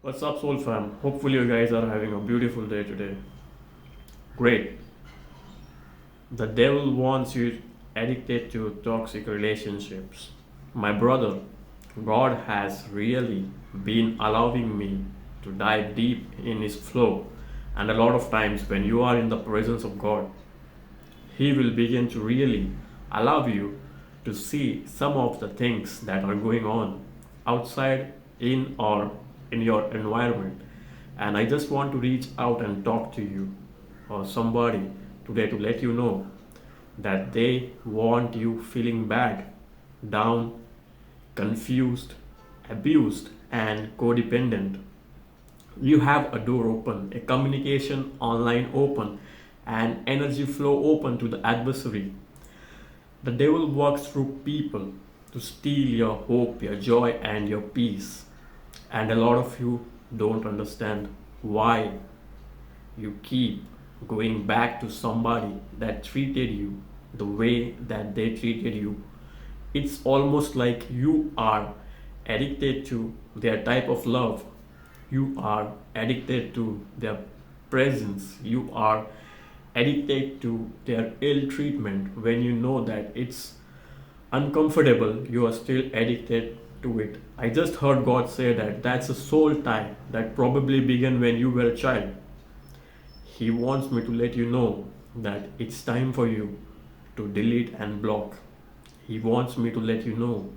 What's up, Soul Fam? Hopefully, you guys are having a beautiful day today. Great. The devil wants you addicted to toxic relationships. My brother, God has really been allowing me to dive deep in His flow. And a lot of times, when you are in the presence of God, He will begin to really allow you to see some of the things that are going on outside, in, or in your environment. And I just want to reach out and talk to you or somebody today to let you know that they want you feeling bad, down, confused, abused, and codependent. You have a door open, a communication online open, and energy flow open to the adversary. The devil works through people to steal your hope, your joy, and your peace. And a lot of you don't understand why you keep going back to somebody that treated you the way that they treated you. It's almost like you are addicted to their type of love. You are addicted to their presence. You are addicted to their ill treatment. When you know that it's uncomfortable, you are still addicted to it. I just heard God say that that's a soul tie that probably began when you were a child. He wants me to let you know that it's time for you to delete and block. He wants me to let you know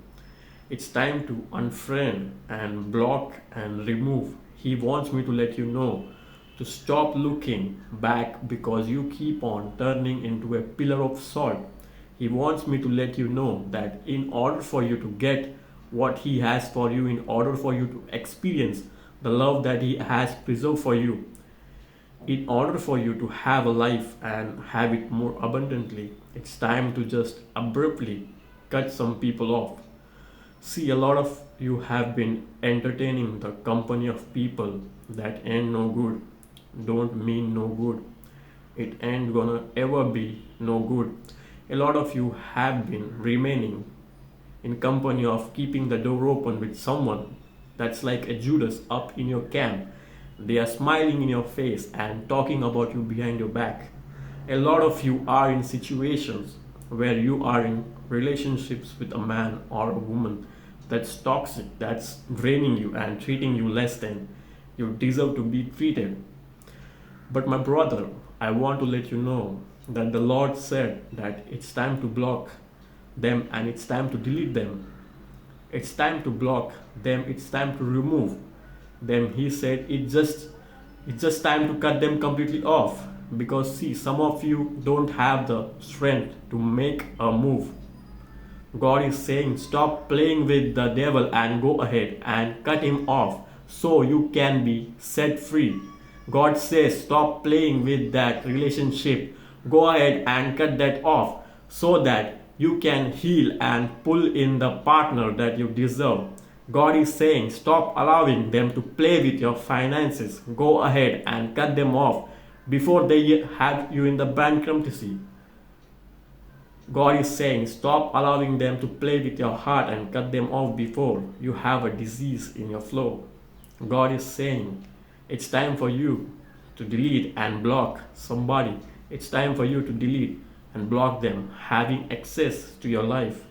it's time to unfriend and block and remove. He wants me to let you know to stop looking back because you keep on turning into a pillar of salt. He wants me to let you know that in order for you to get what He has for you, in order for you to experience the love that He has preserved for you, in order for you to have a life and have it more abundantly, it's time to just abruptly cut some people off. See, a lot of you have been entertaining the company of people that ain't no good, don't mean no good. It ain't gonna ever be no good. A lot of you have been remaining in company of keeping the door open with someone that's like a Judas up in your camp. They are smiling in your face and talking about you behind your back. A lot of you are in situations where you are in relationships with a man or a woman that's toxic, that's draining you and treating you less than you deserve to be treated. But my brother, I want to let you know that the Lord said that it's time to block them and it's time to delete them. It's time to block them, it's time to remove them. He said it's just time to cut them completely off. Because see, some of you don't have the strength to make a move. God is saying stop playing with the devil and go ahead and cut him off so you can be set free. God says stop playing with that relationship. Go ahead and cut that off so that you can heal and pull in the partner that you deserve. God is saying stop allowing them to play with your finances. Go ahead and cut them off before they have you in the bankruptcy. God is saying stop allowing them to play with your heart and cut them off before you have a disease in your flow. God is saying it's time for you to delete and block somebody. It's time for you to delete and block them having access to your life.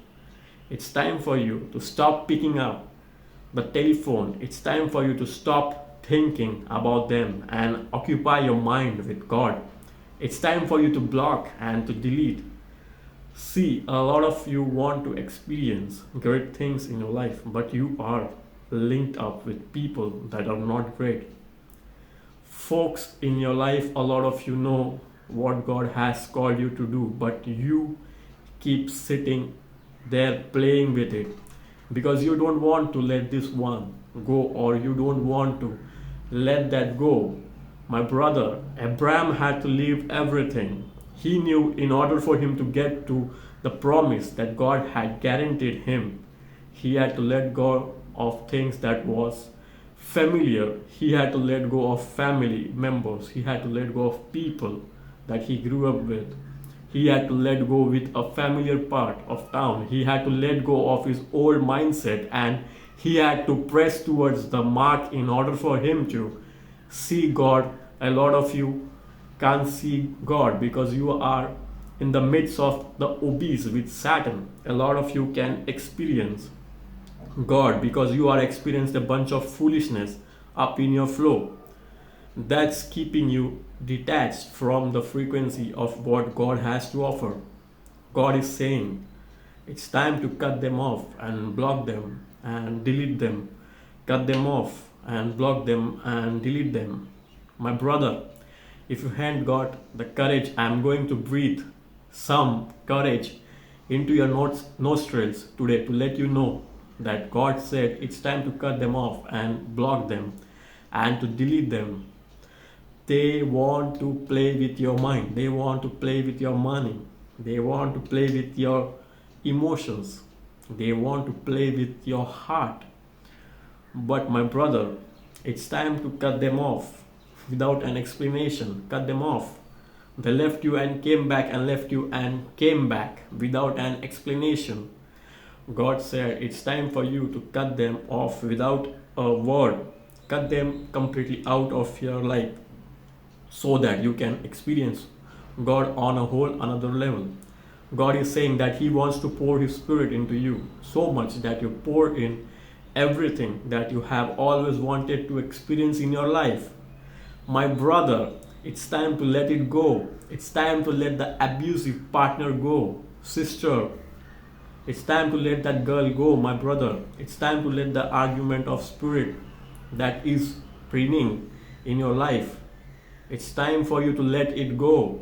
It's time for you to stop picking up the telephone. It's time for you to stop thinking about them and occupy your mind with God. It's time for you to block and to delete. See, a lot of you want to experience great things in your life, but you are linked up with people that are not great. Folks in your life, a lot of you know what God has called you to do, but you keep sitting there playing with it because you don't want to let this one go, or you don't want to let that go. My brother, Abraham had to leave everything. He knew in order for him to get to the promise that God had guaranteed him, he had to let go of things that was familiar. He had to let go of family members. He had to let go of people that he grew up with. He had to let go with a familiar part of town. He had to let go of his old mindset and He had to press towards the mark in order for him to see God. A lot of you can't see God because you are in the midst of the obese with Satan. A lot of you can experience God because you are experienced a bunch of foolishness up in your flow. That's keeping you detached from the frequency of what God has to offer. God is saying it's time to cut them off and block them and delete them. Cut them off and block them and delete them. My brother, if you hadn't got the courage, I'm going to breathe some courage into your nostrils today to let you know that God said it's time to cut them off and block them and to delete them. They want to play with your mind, they want to play with your money, they want to play with your emotions, they want to play with your heart. But my brother, it's time to cut them off without an explanation. Cut them off. They left you and came back and left you and came back without an explanation. God said it's time for you to cut them off without a word. Cut them completely out of your life so that you can experience God on a whole another level. God is saying that He wants to pour His Spirit into you so much that you pour in everything that you have always wanted to experience in your life. My brother, it's time to let it go. It's time to let the abusive partner go. Sister, it's time to let that girl go. My brother, it's time to let the argument of spirit that is reigning in your life. It's time for you to let it go.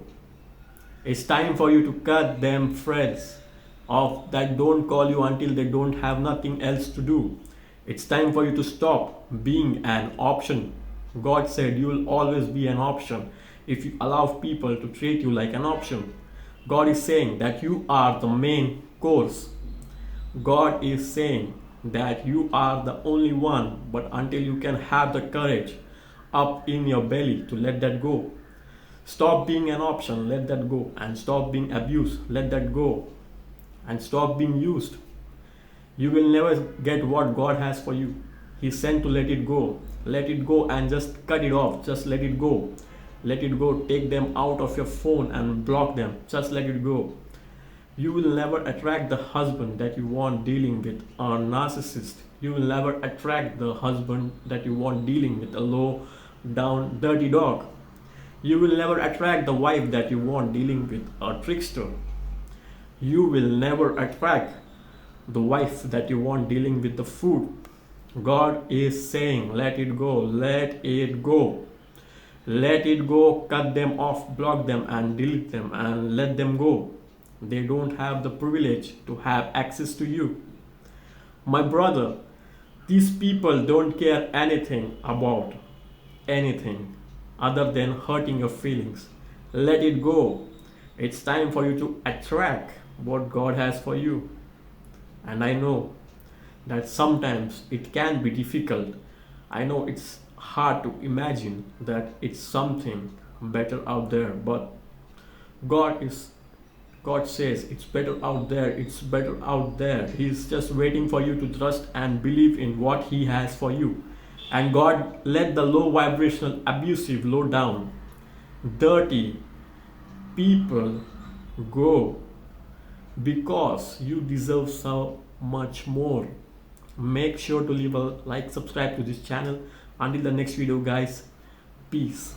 It's time for you to cut them threads off that don't call you until they don't have nothing else to do. It's time for you to stop being an option. God said you will always be an option if you allow people to treat you like an option. God is saying that you are the main course. God is saying that you are the only one, but until you can have the courage up in your belly to let that go. Stop being an option, let that go. And stop being abused, let that go. And stop being used. You will never get what God has for you. He sent to let it go. Let it go and just cut it off. Just let it go. Let it go. Take them out of your phone and block them. Just let it go. You will never attract the husband that you want dealing with a narcissist. You will never attract the husband that you want dealing with a low down dirty dog. You will never attract the wife that you want dealing with a trickster. You will never attract the wife that you want dealing with the food. God is saying, let it go, let it go. Let it go, cut them off, block them and delete them and let them go. They don't have the privilege to have access to you. My brother, these people don't care anything about anything other than hurting your feelings. Let it go. It's time for you to attract what God has for you. And I know that sometimes it can be difficult. I know it's hard to imagine that it's something better out there, but God says it's better out there, it's better out there. He's just waiting for you to trust and believe in what He has for you. And God, let the low vibrational, abusive, low down, dirty people go, because you deserve so much more. Make sure to leave a like, subscribe to this channel. Until the next video guys, peace.